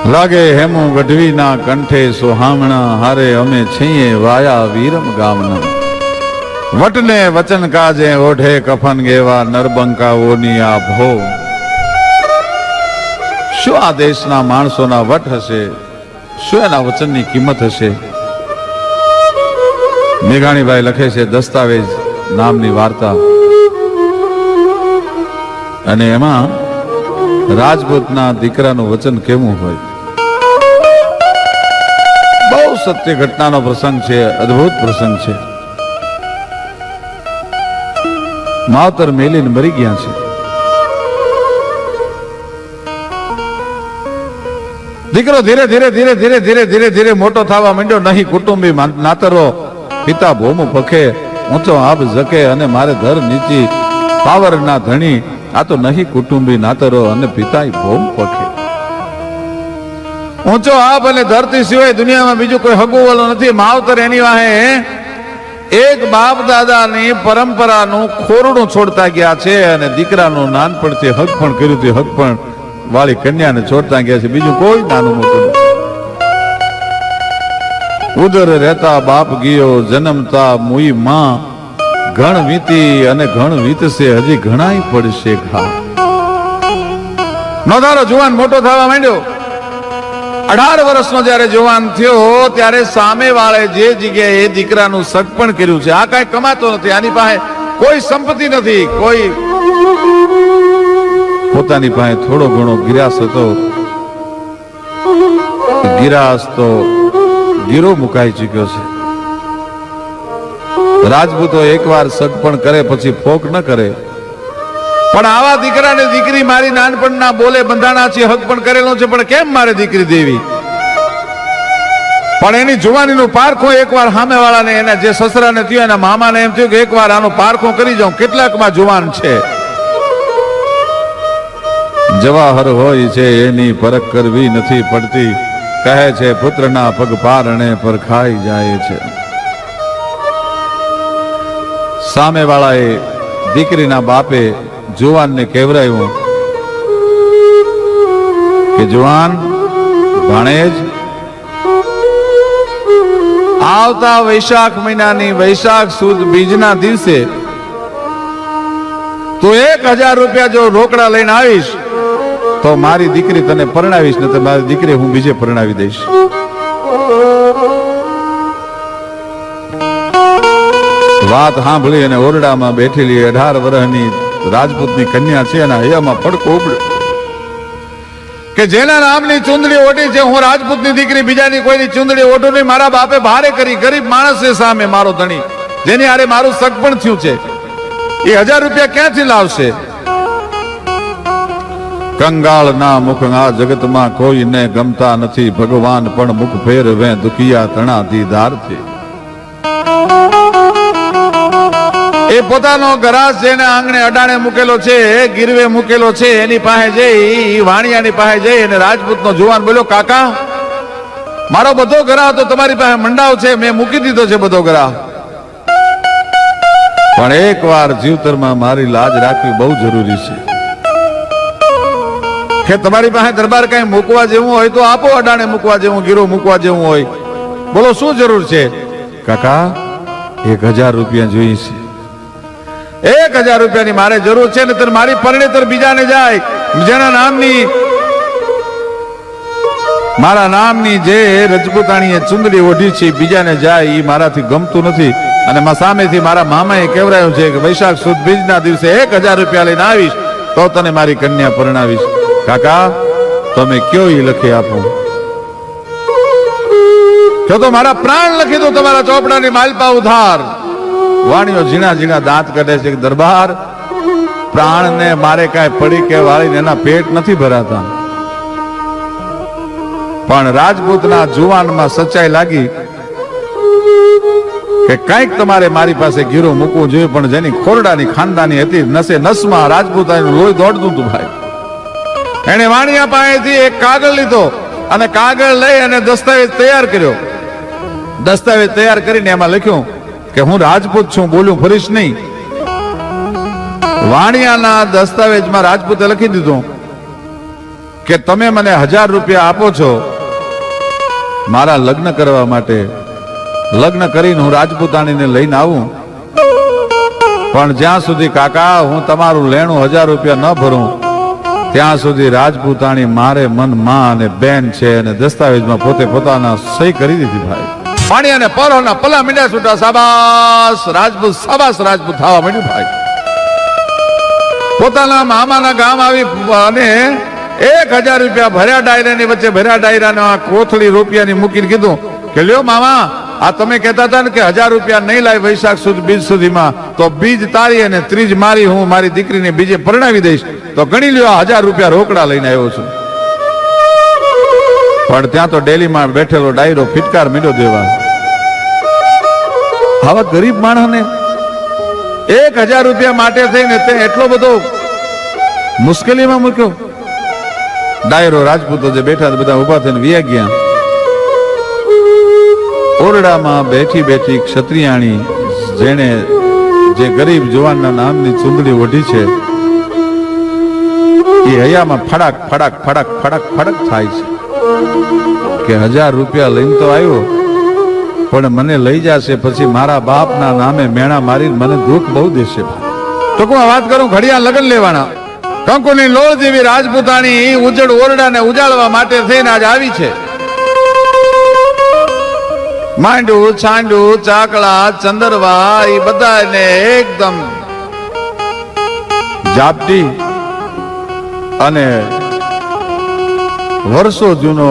લાગે હેમુ ગઢવીના કંઠે સોહામણા હારે અમે છીએ વાયા વીરમ ગામના વટને વચન કાજે ઓઢે કફન ગેવા નરબંકાઓની આ ભો શું આ દેશના માણસોના વટ હશે શું એના વચનની કિંમત હશે મેઘાણીભાઈ લખે છે દસ્તાવેજ નામની વાર્તા અને એમાં રાજપૂતના દીકરાનું વચન કેવું હોય બહુ સત્ય ઘટનાનો પ્રસંગ છે અદ્ભુત પ્રસંગ છે માવતર મેલીને મરી ગયા છે દીકરો ધીરે ધીરે ધીરે ધીરે ધીરે ધીરે ધીરે મોટો થવા માંડ્યો નહીં કુટુંબી નાતરો પિતા ભોમ પખે ઊંચો આબ જકે અને મારે ધર નીચી પાવર ના ધણી આ તો નહીં કુટુંબી નાતરો અને પિતાય ભોમ પખે ઊંચો આબ અને ધરતી સિવાય દુનિયામાં બીજું કોઈ હગું વાળું નથી માવતર એની વાહે એક બાપ દાદાની પરંપરાનું ખોરડું છોડતા ગયા છે અને દીકરાનું નાનપણથી હક પણ કર્યું હતું હક પણ વાળી કન્યાને છોડતા ગયા છે બીજું કોઈ નાનું મોટું ઉદર રહેતા બાપ ગયો જન્મતા મુઈ માં ઘણ વીતી અને ઘણ વીતશે હજી ઘણાય પડશે ઘા નોધારો જુવાન મોટો થવા માંડ્યો 18 વર્ષનો જયારે જુવાન થયો ત્યારે સામે વાળે જે જગ્યાએ દીકરાનું સગપણ કર્યું છે આ કઈ કમાતો નથી આની પાસે કોઈ સંપત્તિ નથી કોઈ પોતાની પાસે થોડો ઘણો ગિરાસ હતો ગિરાસ તો ગીરો મુકાઈ ચુક્યો છે રાજપૂતો એકવાર સગપણ કરે પછી ફોક ન કરે પણ આવા દીકરાને દીકરી મારી નાનપણના બોલે બંધાણા છે હક પણ કરેલો છે પણ કેમ મારે દીકરી દેવી પણ એની જુવાનીનું પારખું એકવાર સામેવાળાને એના જે સસરાને થયું એના મામાને એમ થયું કે એકવાર આનું પારખું કરી જાઉં કેટલાકમાં જુવાન છે જવાહર હોય છે એની પરખ કરવી નથી પડતી કહે છે પુત્રના પગ પારણે પર ખાઈ જાય છે સામે વાળાએ દીકરીના બાપે જુવાનને કહેવરાયું કે જુવાન ભાણેજ આવતા વૈશાખ મહિનાની વૈશાખ સુદ બીજના દિવસે તું 1000 રૂપિયા જો રોકડા લઈને આવીશ તો મારી દીકરી તને પરણાવીશ ને તો મારી દીકરી હું બીજે પરણાવી દઈશ વાત સાંભળી અને ઓરડામાં બેઠેલી 18 વર્ષની રાજપૂતની કન્યા છે એના હૈયામાં પડકો ઉપડ્યો કે જેના નામની ચુંદડી ઓઢી છે હું રાજપૂતની દીકરી બીજાની કોઈની ચુંદડી ઓઢું નહીં મારા બાપે ભારે કરી ગરીબ માણસ છે સામે મારો ધણી જેની આરે મારું સગપણ થયું છે એ 1000 રૂપિયા ક્યાંથી લાવશે કંગાળ ના મુખ આ જગતમાં કોઈને ગમતા નથી ભગવાન પણ મુખ ફેરવે દુખિયા તણા દીદાર છે એ પોતાનો ગરાસ જેને આંગણે અડાણે મૂકેલો છે ગીરવે મૂકેલો છે એની પાસે જઈ વાણિયાની પાસે જઈ અને રાજપૂતનો જુવાન બોલ્યો કાકા મારો બધો ગરાહ તો તમારી પાસે મંડાવ છે મેં મૂકી દીધો છે બધો ગરાહ પણ એકવાર જીવતરમાં મારી લાજ રાખવી બહુ જરૂરી છે કે તમારી પાસે દરબાર કઈ મૂકવા જેવું હોય તો આપો અડાણે મૂકવા જેવું ગીરો મૂકવા જેવું હોય બોલો શું જરૂર છે કાકા 1000 રૂપિયા જોઈએ છે 1000 રૂપિયાની મારે જરૂર છે ને તર મારી પરણેતર બીજાને જાય જેના નામની મારા નામની જે રજપૂતાણીએ ચુંદડી ઓઢી છે બીજાને જાય એ મારાથી ગમતું નથી અને સામેથી મારા મામાએ કહેવરાયું છે કે વૈશાખ સુદ બીજના દિવસે 1000 રૂપિયા લઈને આવીશ તો તને મારી કન્યા પરણાવીશ કાકા તમે કયો એ લખી આપો તો મારા પ્રાણ લખી દો તમારા ચોપડાની માલપા ઉધાર વાણીઓ ઝીણા ઝીણા દાંત કાઢે છે દરબાર પ્રાણને મારે કાંઈ પડી કે વાળીને એના પેટ નથી ભરાતા પણ રાજપૂતના જુવાનમાં સચ્ચાઈ લાગી કે કંઈક તમારે મારી પાસે ગીરો મૂકવું જોઈએ પણ જેની ખોરડાની ખાનદાની હતી નસે નસમાં રાજપૂતાનું લોહી દોડતું હતું ભાઈ એને વાણિયા પાસેથી એક કાગળ લીધો અને કાગળ લઈ અને દસ્તાવેજ તૈયાર કર્યો દસ્તાવેજ તૈયાર કરીને એમાં લખ્યું કે હું રાજપૂત છું બોલું ફરીશ નહીં વાણિયાના દસ્તાવેજમાં રાજપૂતે લખી દીધું કે તમે મને 1000 રૂપિયા આપો છો મારા લગ્ન કરવા માટે, લગ્ન કરીને હું રાજપૂતાણીને લઈને આવું, પણ જ્યાં સુધી કાકા હું તમારું લેણું 1000 રૂપિયા ન ભરું ત્યાં સુધી રાજપૂતાણી મારે મન માં અને બેન છે, અને દસ્તાવેજમાં પોતે પોતાના સહી કરી દીધી. ભાઈ પાણી અને પરોના પલા મીંડા છૂટા, સાબાસ રાજપૂત, સાબાસ રાજપૂત થવા માંડ્યું. ભાઈ પોતાના મામાના ગામ આવી અને 1000 રૂપિયા ભર્યા ડાયરાની વચ્ચે, ભર્યા ડાયરાને કોથળી રૂપિયાની મૂકીને કીધું કે લ્યો મામા, આ તમે કહેતા હતા ને કે 1000 રૂપિયા નહીં લાય વૈશાખ સુધી બીજ સુધીમાં, તો બીજ તારી અને ત્રીજ મારી, હું મારી દીકરીને બીજે પરણાવી દઈશ, તો ગણી લ્યો 1000 રૂપિયા રોકડા લઈને આવ્યો છું. પણ ત્યાં તો ડેલીમાં બેઠેલો ડાયરો ફિટકાર મીંડો દેવા. આવા ગરીબ માણસને 1000 રૂપિયા માટે થઈને તે એટલો બધો મુશ્કેલીમાં મૂક્યો. ડાયરો રાજપૂતો જે બેઠા બધા ઉભા થઈને વિયા ગયા. ઓરડામાં બેઠી બેઠી ક્ષત્રિયાણી જેણે જે ગરીબ જુવાનના નામની ચુંદડી ઓઢી છે એ હૈયામાં ફડાક ફડાક ફડાક ફડાક ફડક થાય છે કે 1000 રૂપિયા લઈને તો આવ્યો, પણ મને લઈ જશે પછી મારા બાપના નામે મેણા મારી મને દુઃખ બહુ દેશે. તો હું વાત કરું, ઘડિયા લગ્ન લેવાના, કંકુની લોળ જેવી રાજપૂતાણી ઉજળ ઓરડાને ઉજાળવા માટે થઈને આજ આવી છે. માંડું છાંડું ચાકળા ચંદરવા એ બધાને એકદમ જાપટી અને વર્ષો જૂનો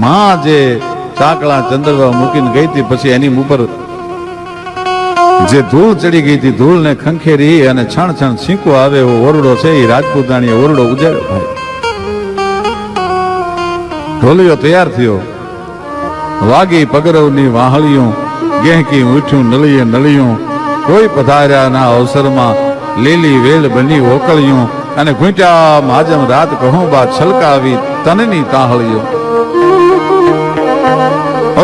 માં જે ચાકળા ચંદરવા મૂકીને ગઈ હતી, પછી એની ઉપર જે ધૂળ ચડી ગઈ હતી, ધૂળ ને ખંખેરી અને છણ છણ છીંકો આવે એવો ઓરડો છે એ રાજપૂતાણીએ ઓરડો ઉજાડ્યો. ભાઈ ઢોલિયો તૈયાર થયો, વાગી પગરવની વાહળિયું, ગહેકી ઉઠ્યું નળીએ નળિયું, કોઈ પધાર્યાના અવસરમાં લીલી વેલ બની ઓકળિયું, અને ઘૂંટ્યા માજમ રાત કહું બા છલકાવી તનની તાહળિયું.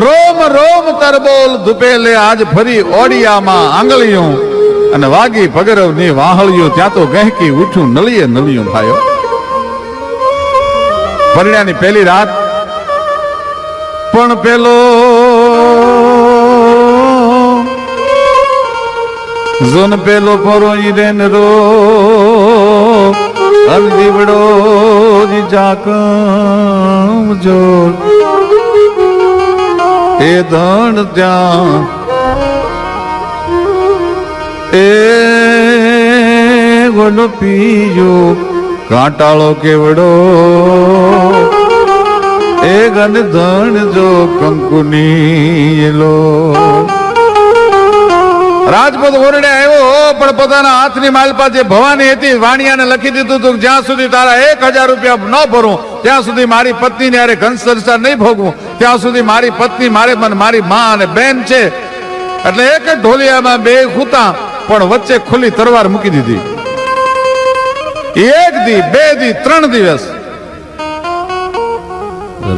રોમ રોમ તરબોલ દુપેલે આજ ફરી ઓડિયામાં આંગળિયું, અને વાગી પગરવની વાહળિયું, ત્યાં તો ગહેકી ઉઠ્યું નળીએ નળિયું. ભાઈઓ પરણ્યાની પહેલી રાત પણ પેલો જોન પેલો પરોઈ રેન રો અલ દીવડો જી જાકમ જોર એ ધણ ત્યાં એ ગોલો પીજો કાંટાળો કેવડો એ ગન ધણ જો કંકુની લો. રાજપૂત ઓરડે આવ્યો, પણ પોતાના હાથની માલપા જે ભવાની હતી વાણિયાને લખી દીધું હતું જ્યાં સુધી તારા 1000 રૂપિયા ન ભરું ત્યાં સુધી મારી પત્નીને અરે ઘન સંસાર નહીં ભોગવું, ત્યાં સુધી મારી પત્ની મારે મન મારી માં અને બેન છે. એટલે એક જ ઢોલિયામાં બે ખૂતા, પણ વચ્ચે ખુલ્લી તરવાર મૂકી દીધી. 1 દી 2 દી 3 દિવસ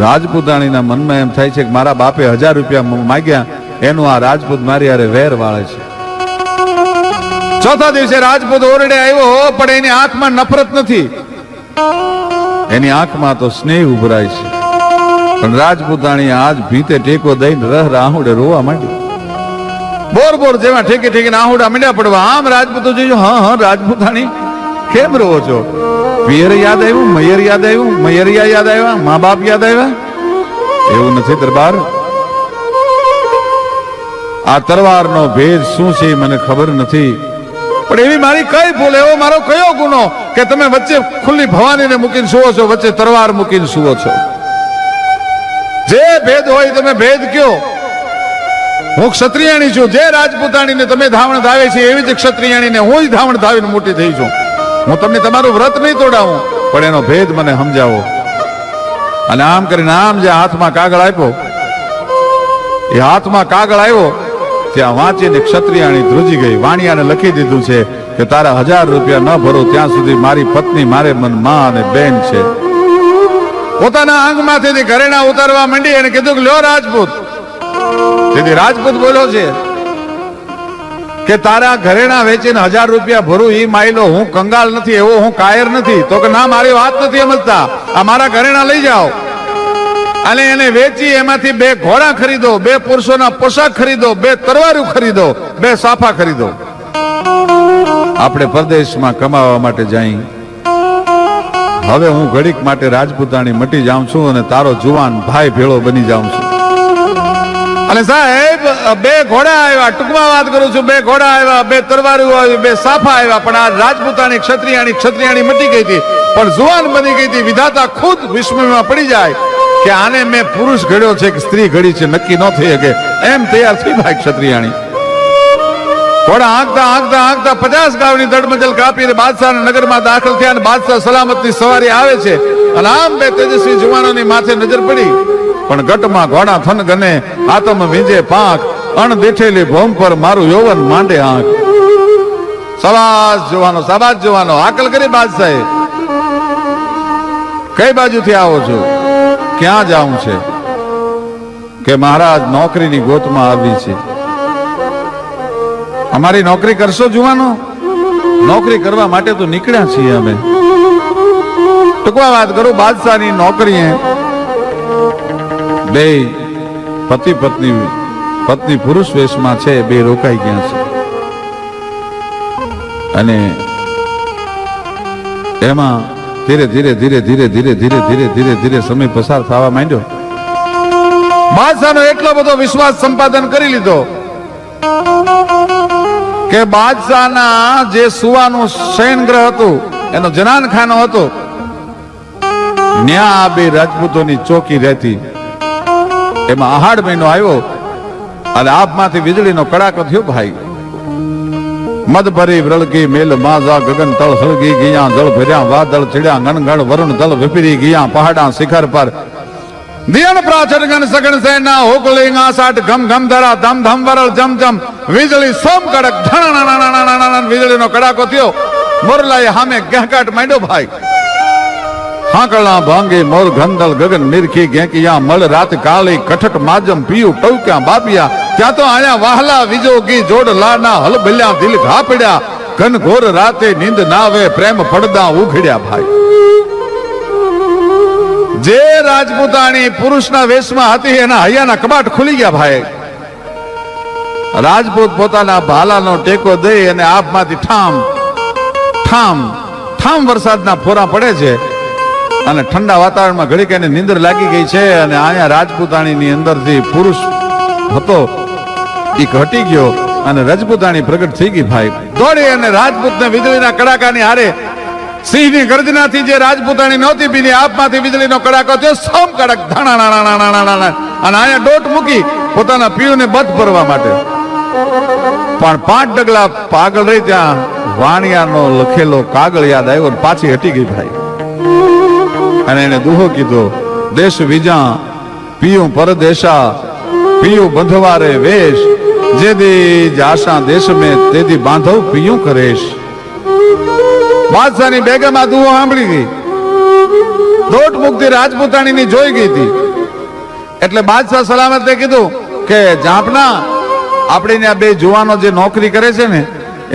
રાજપૂતાણીના મનમાં એમ થાય છે કે મારા બાપે 1000 રૂપિયા માગ્યા, એનું આ રાજપૂત મારી હારે વેર વાળે છે. ચોથા દિવસે રાજપૂત ઓરડે આવ્યો, પણ એની આંખમાં નફરત નથી, એની આંખમાં તો સ્નેહ ઉભરાય છે. પણ રાજપૂતાણી આજ ભીતે ટેકો દઈને રાહુડે રોવા માંડી. બોર બોર જેવા ઠેકે ઠેકીને આહુડા મીંડા પડવા. આમ રાજપૂતો જોયું, હા રાજપૂતાણી કેમ રોવો છો? પિયર યાદ આવ્યું, મૈયર યાદ આવ્યું, મૈયરિયા યાદ આવ્યા, મા બાપ યાદ આવ્યા? એવું નથી દરબાર, આ તરવારનો ભેદ શું છે મને ખબર નથી, પણ એવી મારી કઈ ભૂલ, એવો મારો કયો ગુનો કે તમે વચ્ચે ખુલ્લી ભવાનીને મૂકીને સુવો છો, વચ્ચે તરવાર મૂકીને સુવો છો? જે ભેદ હોય તમે ભેદ કયો. હું ક્ષત્રિયાણી છું, જે રાજપૂતાણીને તમે ધાવણ ધાવે છે એવી જ ક્ષત્રિયાણીને હું જ ધાવણ ધાવીને મોટી થઈ છું. હું તમને તમારું વ્રત નહીં તોડાવું, પણ એનો ભેદ મને સમજાવો. અને આમ કરીને આમ જે હાથમાં કાગળ આપ્યો, એ હાથમાં કાગળ આવ્યો ત્યાં વાંચીને ક્ષત્રિયાણી ધ્રુજી ગઈ. વાણિયાને લખી દીધું છે કે તારા 1000 રૂપિયા ન ભરો ત્યાં સુધી મારી પત્ની મારે મન માં અને બેન છે. પોતાના અંગમાંથી ઘરેણા ઉતારવા માંડી અને કીધું કે લ્યો રાજપૂત. તેથી રાજપૂત બોલ્યો છે કે તારા ઘરેણા વેચીને 1000 રૂપિયા ભરું ઈ માયલો હું કંગાલ નથી, એવો હું કાયર નથી. તો કે ના, મારી વાત નથી સમજતા, આ મારા ઘરેણા લઈ જાઓ અને એને વેચી એમાંથી 2 ઘોડા ખરીદો, 2 પુરુષોના પોશાક ખરીદો, 2 તરવારું ખરીદો, 2 સાફા ખરીદો. આપણે પરદેશમાં કમાવા માટે જઈ. હવે હું ઘડીક માટે રાજપૂતાણી મટી જાઉં છું અને તારો જુવાન ભાઈ ભેળો બની જાઉં છું. અને સાહેબ 2 ઘોડા આવ્યા, ટૂંકમાં વાત કરું છું, 2 ઘોડા આવ્યા, 2 તરવારું આવી, 2 સાફા આવ્યા. પણ આ રાજપૂતાણી ક્ષત્રિયાણી મટી ગઈ હતી, પણ જુવાન બની ગઈ હતી. વિધાતા ખુદ વિસ્મયમાં પડી જાય કે આને મેં પુરુષ ઘડ્યો છે કે સ્ત્રી ઘડી છે, નક્કી ન થઈ શકે એમ તૈયાર થઈ ભાઈ ક્ષત્રિયાણી. ઘોડા આંકતા આંકતા આંકતા 50 ગાવની દડમજલ કાપીને બાદશાહના નગરમાં દાખલ થયા અને બાદશાહ સલામતની સવારી આવે છે અને આમ 2 તેજસ્વી જુવાનોની માથે નજર પડી. પણ ગટમાં ઘોડા થન ગને, આતમ વીંજે પાંખ, અણ બેઠેલી ભોમ પર મારું યૌવન માંડે આંખ. શાબાશ જવાનો આકલ કરી બાદશાહે. કઈ બાજુથી આવો છો, ક્યાં જાવું છે? કે મહારાજ નોકરીની ગોતમાં આવી છે. અમારી નોકરી કરશો જુવાનો? નોકરી કરવા માટે તો નીકળ્યા છીએ અમે. ટૂંકમાં વાત કરું, બાદશાહની નોકરીએ 2 પતિ પત્ની પુરુષ વેશમાં છે, 2 રોકાઈ ગયા છે. અને એમાં ધીરે ધીરે સમય પસાર થવા માંડ્યો. બાદશાહનો એટલો બધો વિશ્વાસ સંપાદન કરી લીધો કે બાદશાહના જે સુવાનું શયનગ્રહ હતું, એનો જનાનખાનો હતો, ન્યા આ 2 રાજપૂતોની ચોકી રહેતી. એમાં આહાડ મહિનો આવ્યો અને આપમાંથી વીજળીનો કડાકો થયો ભાઈ. મદ ભરી વ્રળકી મેલ માઝા ગગન તળ હળગી ગયા, જળ ભર્યા વાદળ ચડ્યા, ગણગણ વરુણ દળ વિપરી ગયા, પહાડા શિખર પર દિયણ પ્રાચર ગણ સગણ સેના હોકલિંગ આસાટ ઘમ ઘમ ધરા ધમ ધમ વરળ જમ જમ, વીજળી સોમ કડક ધણ વીજળીનો કડાકો થયો. મોરલાએ સામે ગહેકાટ માંડ્યો ભાઈ. હાકળા ભાંગે મોર ગંદલ ગગન નિરખી ગેંકિયા, મળ રાત કાળી કઠક માજમ પીયું ટૌક્યા બાપિયા, ત્યાં તો આયા વાહલા વિજોગી જોડ લાના હલબલ્યા દિલ ઘા પડ્યા, ઘન ઘોર રાતે નીંદ નાવે પ્રેમ પડદા ઉઘડ્યા ભાઈ. જે રાજપૂતાણી પુરુષના વેશમાં હતી એના હૈયાના કબાટ ખુલી ગયા ભાઈ. રાજપૂત પોતાના ભાલાનો ટેકો દઈ અને આપમાંથી ઠામ ઠામ ઠામ વરસાદના ફોરા પડે છે અને ઠંડા વાતાવરણમાં ઘડીક એને નીંદર લાગી ગઈ છે. અને અહીંયા રાજપૂતાણીની અંદરથી પુરુષ હતો એ ઘટી ગયો અને રાજપૂતાણી પ્રગટ થઈ ગઈ ભાઈ. દોડી અને રાજપૂતને વીજળીના કડાકાની હારે સિંહની ગર્જનાથી જે રાજપૂતાણી નહોતી પીધી, આપમાંથી વીજળીનો કડાકો થયો, સોમ કડક ધણાણાણાણાણાણા, અને અહીંયા દોટ મૂકી પોતાના પીયુને બધ ભરવા માટે. પણ 5 ડગલા પાગળ રહી ત્યાં વાણિયાનો લખેલો કાગળ યાદ આવ્યો અને પાછી હટી ગઈ ભાઈ. અને એને દુહો કીધો, દેશ વિજા પીયું પરદેશા, પીયું બંધવારે વેશ, જેદી જાશા દેશ મેં તેદી બાંધવ પીયું કરેશ. બાદશાહની બેગમ આ દુહો સાંભળી ગઈ, દોટ મુક્તિ રાજપૂતાણીની જોઈ ગઈ હતી. એટલે બાદશાહ સલામતે કીધું કે જાપના, આપણે ત્યાં 2 જુવાનો જે નોકરી કરે છે ને,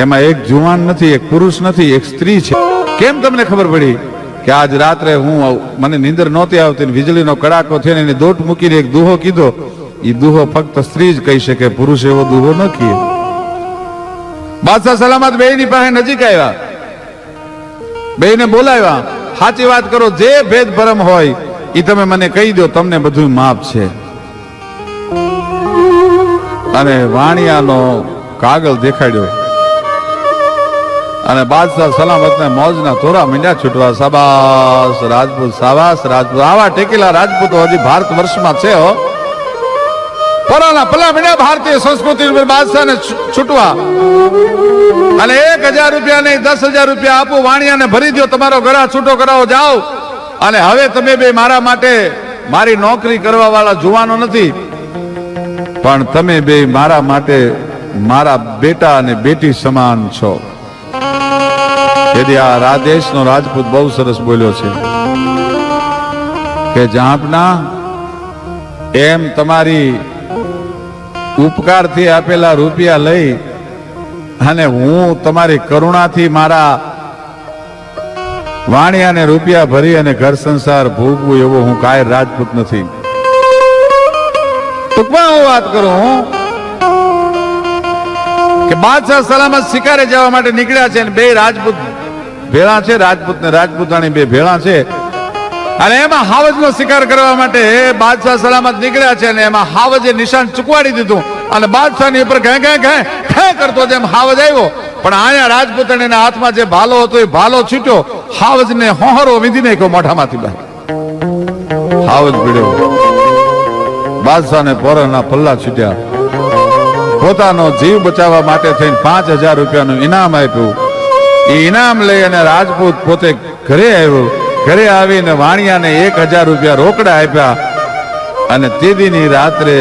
એમાં એક જુવાન નથી, એક પુરુષ નથી, એક સ્ત્રી છે. કેમ તમને ખબર પડી? કે આજ રાત્રે મને નીંદર નહોતી આવતી, વીજળીનો કડાકો થયો ને એને દોટ મૂકીને એક દુહો કીધો. એ દુહો ફક્ત સ્ત્રી જ કહી શકે, પુરુષ એવો દુહો ન કહે. બાદશાહ સલામત 2ની પાસે નજીક આવ્યા, 2ને બોલાવ્યા. સાચી વાત કરો, જે ભેદ ભરમ હોય એ તમે મને કહી દો, તમને બધું માફ છે. અને વાણિયાનો કાગળ દેખાડ્યો અને બાદશાહ સલામતને મોજના તોરા મીંડ્યા છૂટવા. શાબાશ રાજપૂત, શાબાશ રાજપૂત. આવા ટેકેલા રાજપૂતો હજી ભારત વર્ષમાં છે હો. પરાના પલા મીંડ્યા ભારતીય સંસ્કૃતિ બાદશાહને છૂટવા. અને 1000 રૂપિયા નહીં, 10,000 રૂપિયા આપું, વાણિયાને ભરી દો, તમારો ઘરા છૂટો કરાવો, જાઓ. અને હવે તમે 2 મારા માટે, મારી નોકરી કરવા વાળા જુવાનો નથી, પણ તમે 2 મારા માટે મારા બેટા અને બેટી સમાન છો. તેથી આ રાદેશનો રાજપૂત બહુ સરસ બોલ્યો છે કે જાપના, એમ તમારી ઉપકારથી આપેલા રૂપિયા લઈ અને હું તમારી કરુણાથી મારા વાણિયાને રૂપિયા ભરી અને ઘર સંસાર ભોગવું એવો હું કાંઈ રાજપૂત નથી. ટૂંકમાં હું વાત કરું કે બાદશાહ સલામત શિકારે જવા માટે નીકળ્યા છે અને બે રાજપૂત ભેળા છે, રાજપૂત ને રાજપૂતાણી બે ભેળા છે અને એમાં હાવજનો શિકાર કરવા માટે બાદશાહ સલામત નીકળ્યા છે અને એમાં હાવજે નિશાન ચૂકવાડી દીધું અને બાદશાહની ઉપર ઘે ઘે ઘે ઘે કરતો જેમ હાવજ આવ્યો, પણ આયા રાજપૂતાણીના હાથમાં જે ભાલો હતો એ ભાલો છૂટ્યો, હાવજને હોહરો વીંધી નાખ્યો મોઢામાંથી બહાર. હાવજ પીડ્યો, બાદશાહને પોરના પલ્લા છૂટ્યા. પોતાનો જીવ બચાવવા માટે થઈને 5000 રૂપિયાનું ઇનામ આપ્યું. એ ઇનામ લઈ અને રાજપૂત પોતે ઘરે આવ્યો. ઘરે આવીને વાણિયાને 1000 રૂપિયા રોકડા આપ્યા અને તેદીની રાત્રે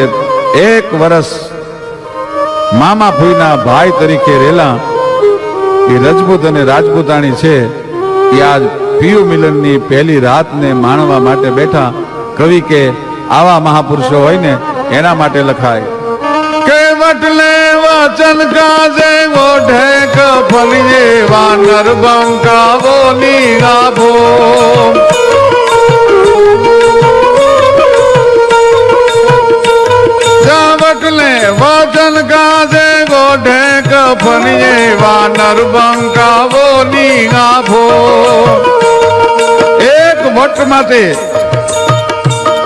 1 વર્ષ મામા ફૂઈના ભાઈ તરીકે રેલા એ રજપૂત અને રાજપૂતાણી છે એ આજ પિયુ મિલનની પહેલી રાતને માણવા માટે બેઠા. કવિ કે આવા મહાપુરુષો હોય ને એના માટે લખાય કે વટલે વચન કાજે ઓઢે કફલીએ વાનર બંકાવો નીરાભો. વટલે વચન કાજે ઓઢે કફલીએ વાનર બંકાવો નીરાભો. એક વટ માટે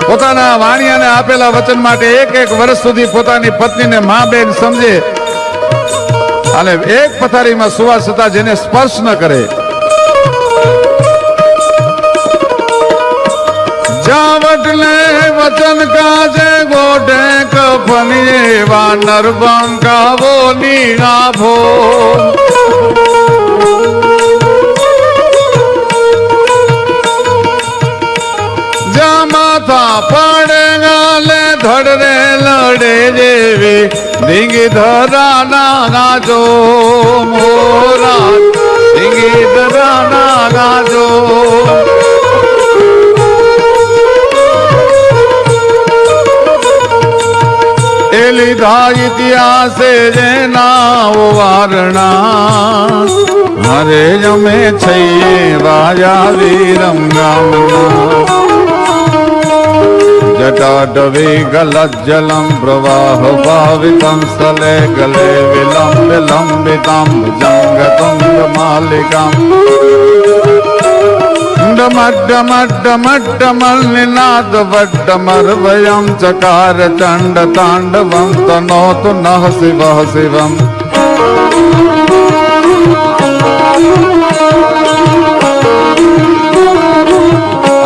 પોતાના વાણિયાને આપેલા વચન માટે 1 વર્ષ સુધી પોતાની પત્નીને મા બેન સમજે અને એક પથારીમાં સુવા છતાં જેને સ્પર્શ ન કરે. જાવટલે વચન કાજે ગોઢે કફલીએ વાનર બંકાવો નીરાભો. માથા પડે ગાલે ધડરે લડે જેવી ધીંગી ધરાના ગાજો મોરા ધીંગી ધરાના ગાજો. એ લીધા ઇતિહાસે જેના વારણા હરે અમે છીએ વાયા વીરંગામના. જટાડવે ગલજ્જલમ પ્રવાહ ભાવિતમ સ્થલે ગલે વિલંબ લંબિતમ જંગતુંગ માલિકામ. ડમડ્ડમડ્ડમડ્ડમલ્નિનાદ વડ્ડમર્વયમ ચકાર ચંડ તાંડવમ તનોતુ નઃ શિવઃ શિવમ.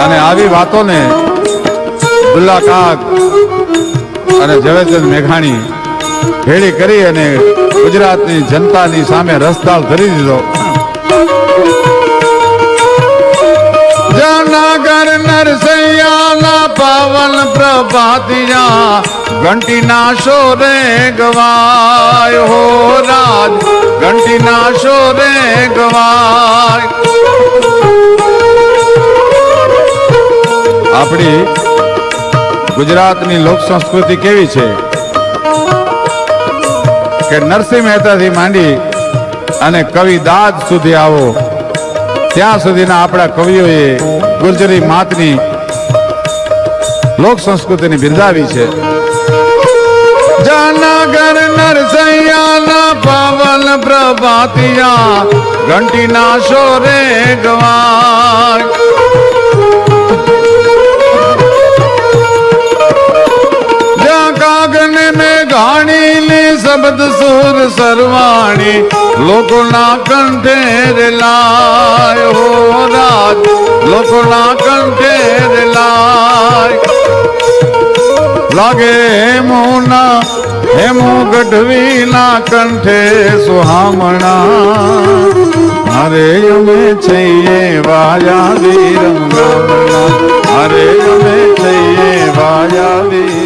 અને આવી વાતોને દુલ્લા કાક અને ઝવેરચંદ મેઘાણી ભેળી કરી અને ગુજરાતની જનતાની સામે રસતાલ ધરી દીધો. જામનગર નરસૈયાના પાવન પ્રભાતિયા ઘંટીના શોરે ગવાય હો રાજ ઘંટીના શોરે ગવાય. આપણી ગુજરાતની લોક સંસ્કૃતિ કેવી છે કે નરસિંહ મહેતાથી માંડી અને કવિ દાદ સુધી આવો ત્યાં સુધીના આપણા કવિઓએ ગુર્જરી માતની લોક સંસ્કૃતિની બિરદાવી છે. જામનગર નરસૈયાના પાવન પ્રભાતિયા ઘંટીના શોરે ગવાય. કાગને મેઘાણીની શબ્દ સુર સરવાણી લોકોના કંઠે રેલાય હો રાજ લોકોના કંઠે રેલાય. લાગે હેમુ ગઢવીના કંઠે સુહામણા હરે અમે છીએ વાયા વીરંગામણા હરે અમે છીએ વાયા વીર.